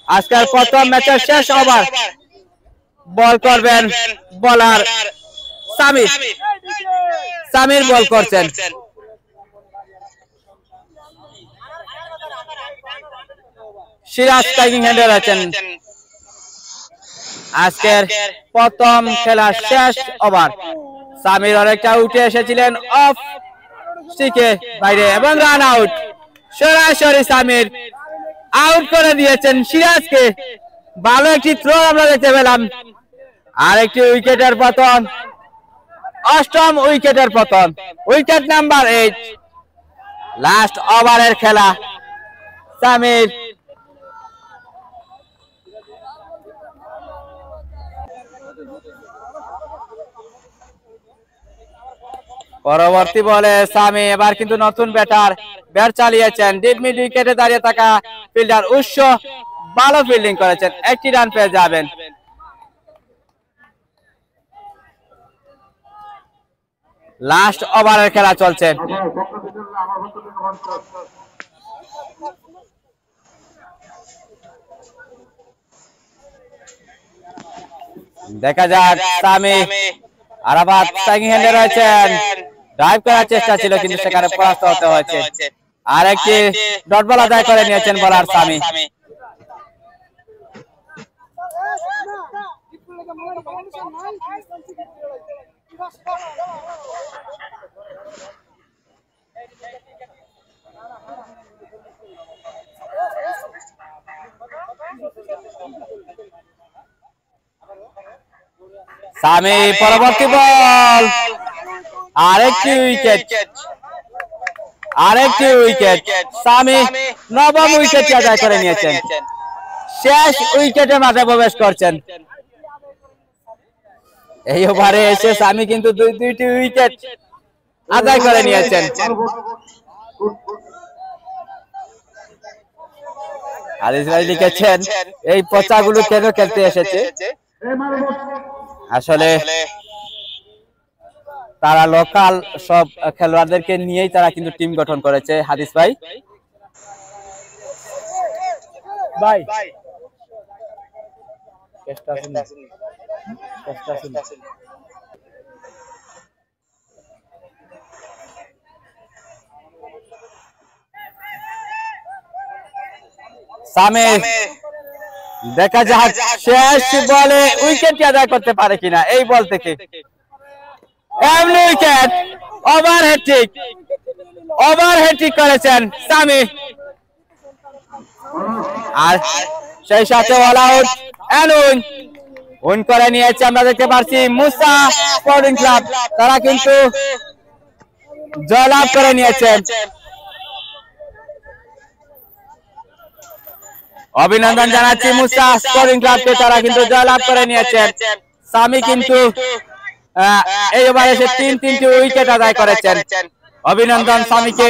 আজকের প্রথম ম্যাচের শেষ ওভার বল করবেন বোলার সামির বল করছেন। সিরাজ টাইমিং হ্যান্ডে আছেন। আজকের প্রথম খেলার শেষ ওভার সামির অনেকটা উঠে এসেছিলেন অফ স্টিকে বাইরে এবং রান আউট। সরাসরি সামির আউট করে দিয়েছেন সিরাজকে। ভালো একটি থ্রো আমরা দেখতে পেলাম। আর একটি উইকেটের পতন, অষ্টম উইকেটের পতন, উইকেট নাম্বার 8। লাস্ট ওভারের খেলা সামির পরবর্তী বলে সামি এবার কিন্তু নতুন ব্যাট চালিয়েছেন। ডিপ মিড উইকেটে দাঁড়িয়ে থাকা ফিল্ডার উৎস ভালো ফিল্ডিং করেছেন, একটি রান পেয়ে যাবেন। লাস্ট ওভারের খেলা চলছে। দেখা যাক সামি আরাফাত টাইমিং হ্যান্ডে রয়েছেন। ড্রাইভ করার চেষ্টা ছিল কিন্তু সেখানে পরাস্ত হতে হয়েছে। আর একটি ডট বল আদায় করে নিয়েছেন বোলার সামি। সামি পরবর্তী বল, আরেকটি উইকেট। সামি নবম উইকেট আদায় করে নিয়েছেন। শেষ উইকেটে মাঠে প্রবেশ করছেন। এই ওভারে এসে সামি কিন্তু দুইটি উইকেট আদায় করে নিয়েছেন। হারিস ভাই লিখেছেন এই পচাগুলো কেন খেলতে এসেছে। আসলে তারা লোকাল সব খেলোয়াড়দেরকে নিয়েই তারা কিন্তু টিম গঠন করেছে। হাদিস ভাই সামি দেখা যাক শেষ বলে উইকেট আদায় করতে পারে কিনা। এই বল থেকে উইকেট, ওভারহেড করেছেন সামি। আর সেই সাথে অল আউট উইন করে নিয়েছে। আমরা দেখতে পাচ্ছি মুসা স্পোর্টিং ক্লাব তারা কিন্তু জয়লাভ করে নিয়েছেন। অভিনন্দন জানাচ্ছি মুসা স্পোর্টিং ক্লাবকে, তারা কিন্তু জয়লাভ করে নিয়েছেন। সামি কিন্তু এই ওভারে এসে তিনটি উইকেট আদায় করেছেন। অভিনন্দন সামিকে।